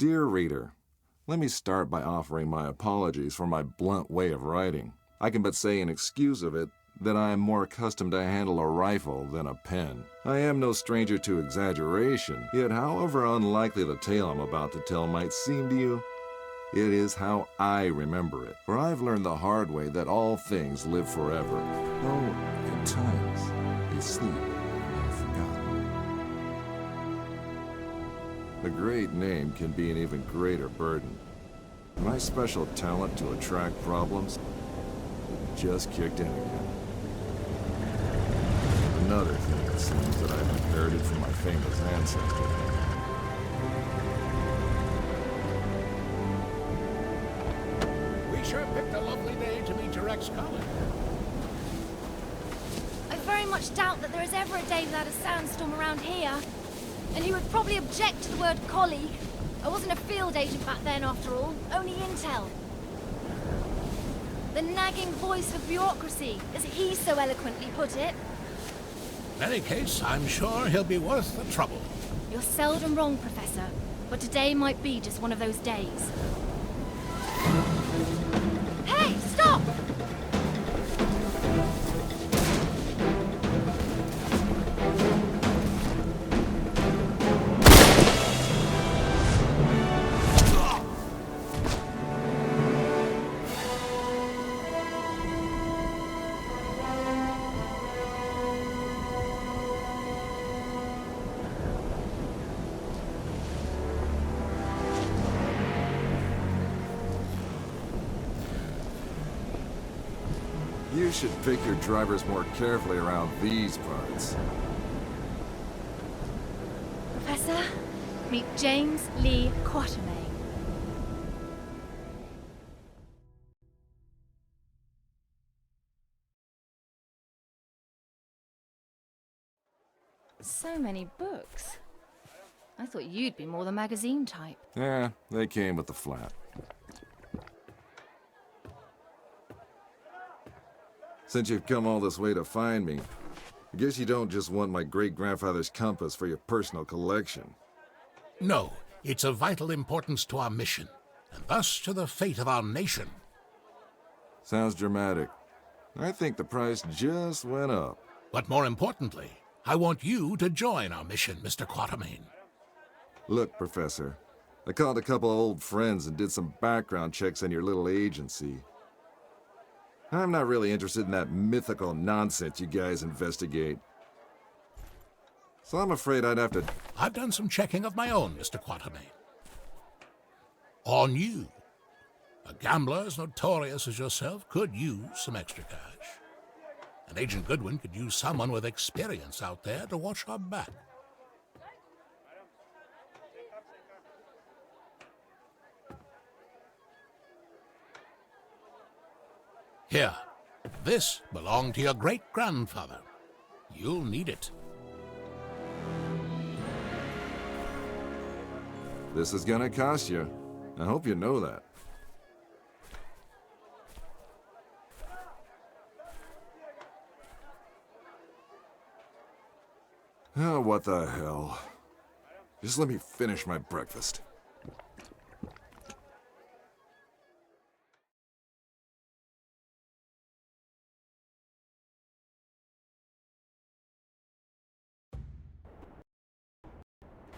Dear reader, let me start by offering my apologies for my blunt way of writing. I can but say in excuse of it that I am more accustomed to handle a rifle than a pen. I am no stranger to exaggeration, yet however unlikely the tale I'm about to tell might seem to you, it is how I remember it. For I've learned the hard way that all things live forever. Though, at times, they sleep and are forgotten. A great name can be an even greater burden. My special talent to attract problems just kicked in again. Another thing it seems that I've inherited from my famous ancestor. We sure picked a lovely day to meet your ex-colleague. I very much doubt that there is ever a day without a sandstorm around here. And he would probably object to the word colleague. I wasn't a field agent back then, after all. Only intel. The nagging voice of bureaucracy, as he so eloquently put it. In any case, I'm sure he'll be worth the trouble. You're seldom wrong, Professor. But today might be just one of those days. Hey, stop! You should pick your drivers more carefully around these parts. Professor, meet James Lee Quatermain. So many books. I thought you'd be more the magazine type. Yeah, they came with the flat. Since you've come all this way to find me, I guess you don't just want my great-grandfather's compass for your personal collection. No, it's of vital importance to our mission, and thus to the fate of our nation. Sounds dramatic. I think the price just went up. But more importantly, I want you to join our mission, Mr. Quatermain. Look, Professor, I called a couple of old friends and did some background checks on your little agency. I'm not really interested in that mythical nonsense you guys investigate. So I'm afraid I'd have to... I've done some checking of my own, Mr. Quatermain. On you. A gambler as notorious as yourself could use some extra cash. And Agent Goodwin could use someone with experience out there to watch our back. Here, this belonged to your great-grandfather. You'll need it. This is gonna cost you. I hope you know that. Oh, what the hell. Just let me finish my breakfast.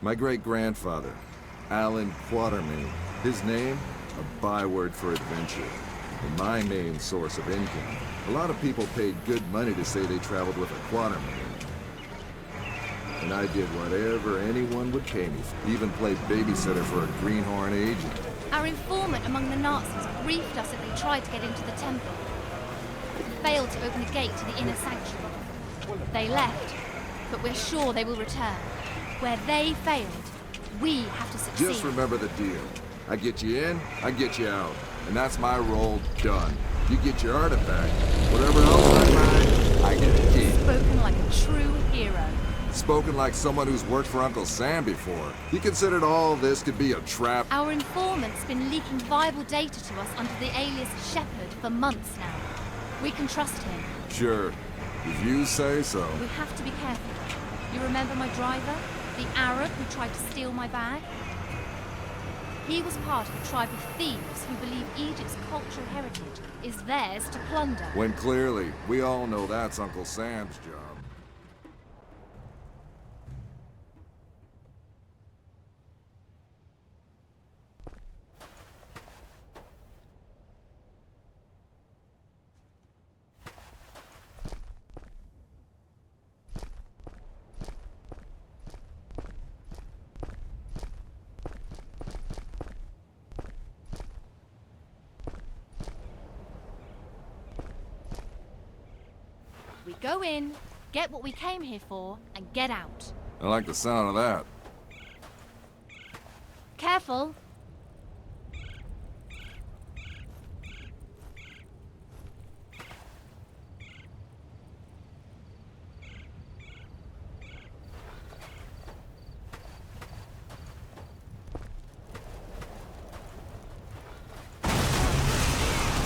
My great-grandfather, Alan Quatermain. His name, a byword for adventure, and my main source of income. A lot of people paid good money to say they traveled with a Quatermain. And I did whatever anyone would pay me for. Even played babysitter for a greenhorn agent. Our informant among the Nazis briefed us that they tried to get into the temple. Failed to open the gate to the inner sanctuary. They left, but we're sure they will return. Where they failed, we have to succeed. Just remember the deal. I get you in, I get you out. And that's my role done. You get your artifact. Whatever else I find, I get to keep. Spoken like a true hero. Spoken like someone who's worked for Uncle Sam before. He considered all this could be a trap. Our informant's been leaking viable data to us under the alias Shepard for months now. We can trust him. Sure. If you say so. We have to be careful. You remember my driver? The Arab who tried to steal my bag? He was part of a tribe of thieves who believe Egypt's cultural heritage is theirs to plunder. When clearly, we all know that's Uncle Sam's job. We go in, get what we came here for, and get out. I like the sound of that. Careful!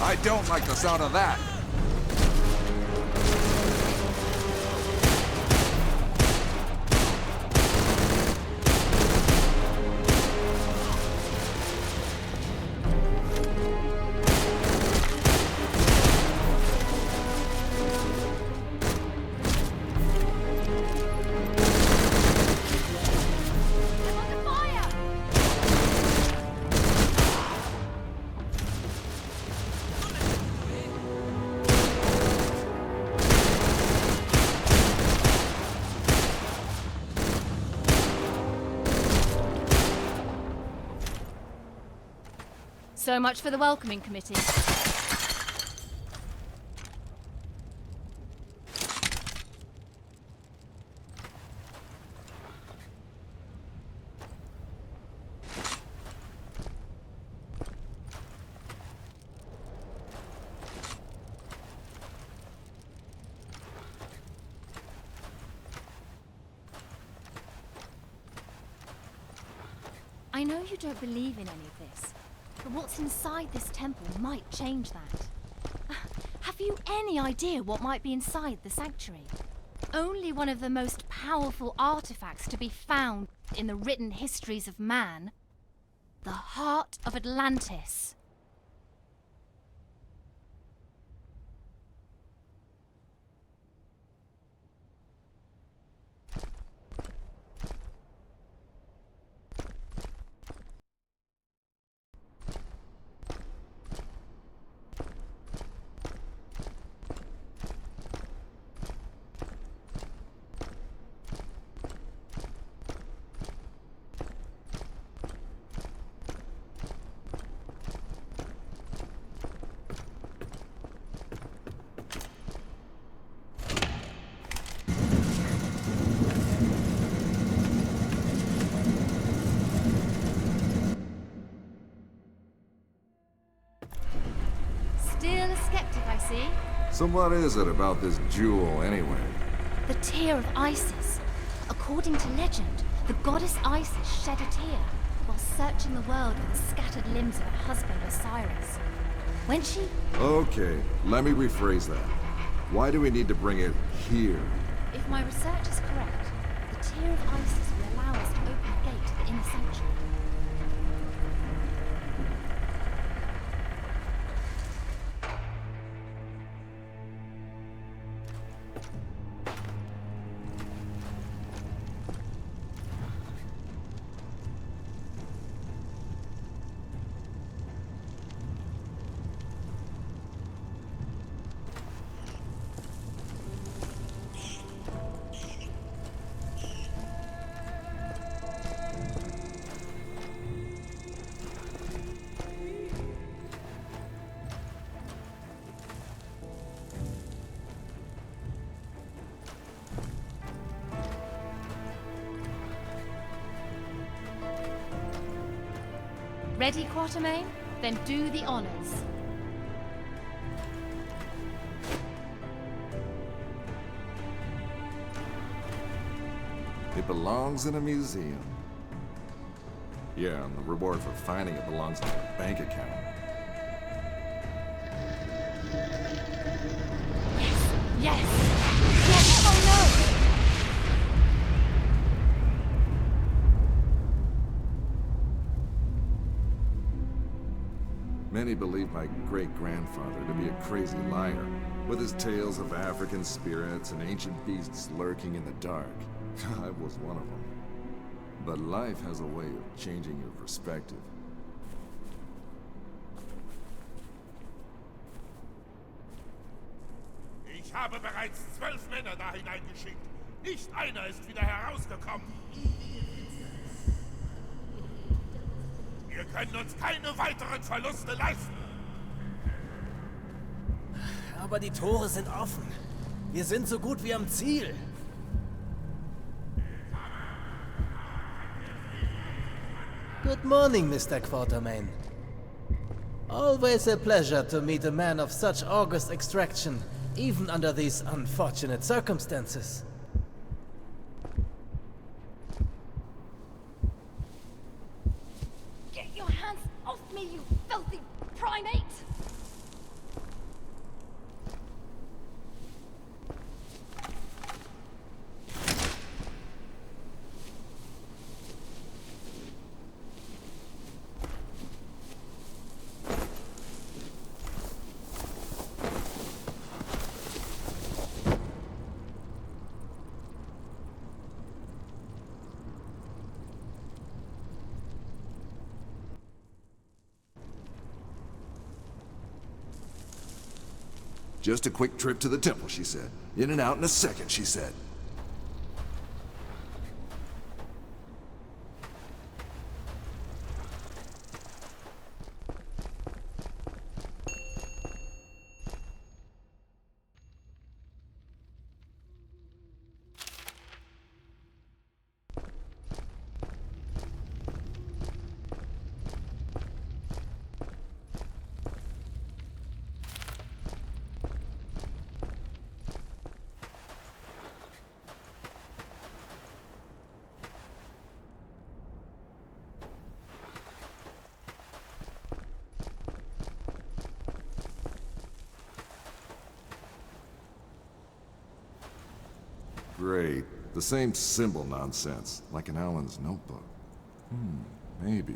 I don't like the sound of that. So much for the welcoming committee. I know you don't believe in any of this, but what's inside this temple might change that. Have you any idea what might be inside the sanctuary? Only one of the most powerful artifacts to be found in the written histories of man. The heart of Atlantis. Still a skeptic, I see. So what is it about this jewel, anyway? The tear of Isis. According to legend, the goddess Isis shed a tear while searching the world for the scattered limbs of her husband Osiris. When she... Okay, let me rephrase that. Why do we need to bring it here? If my research is correct, the tear of Isis will allow us to open the gate to the inner sanctuary. Ready, Quatermain? Then do the honors. It belongs in a museum. Yeah, and the reward for finding it belongs in a bank account. Yes! Yes! Oh no! Many believe my great-grandfather to be a crazy liar, with his tales of African spirits and ancient beasts lurking in the dark. I was one of them. But life has a way of changing your perspective. Ich habe bereits 12 Männer da hineingeschickt. Nicht einer ist wieder herausgekommen. Wir können uns keine weiteren Verluste leisten. Aber die Tore sind offen. Wir sind so gut wie am Ziel. Good morning, Mr. Quatermain. Always a pleasure to meet a man of such august extraction, even under these unfortunate circumstances. Get your hands off me, you filthy primate! Just a quick trip to the temple, she said. In and out in a second, she said. Great. The same symbol nonsense, like in Alan's notebook. Maybe.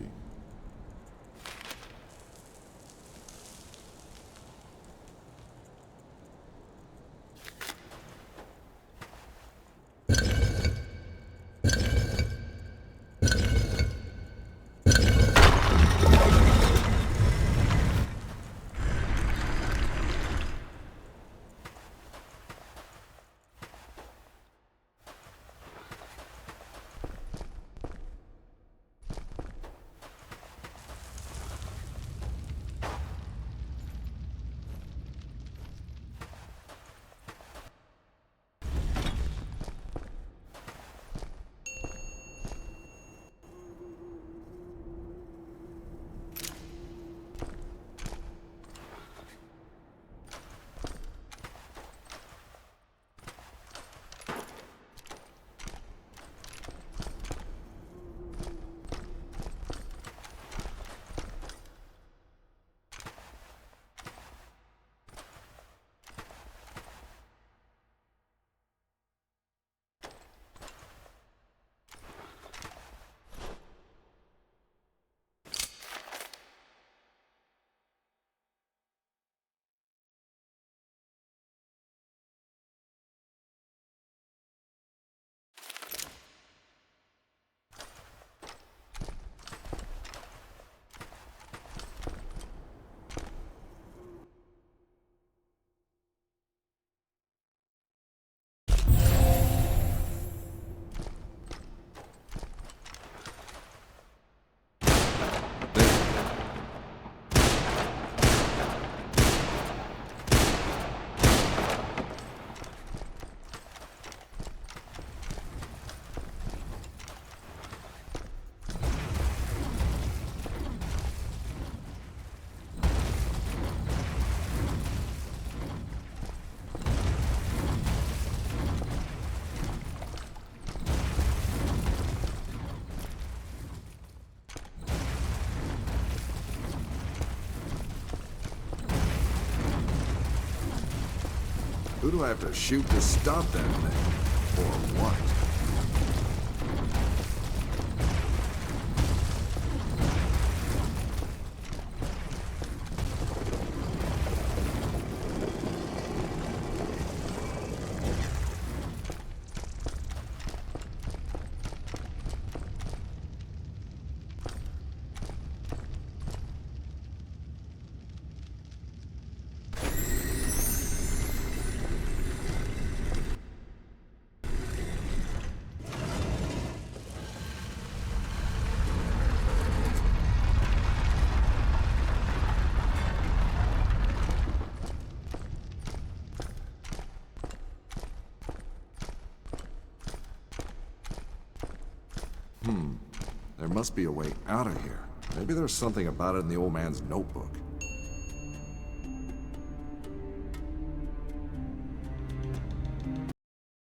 Who do I have to shoot to stop that thing? Or what? There must be a way out of here. Maybe there's something about it in the old man's notebook.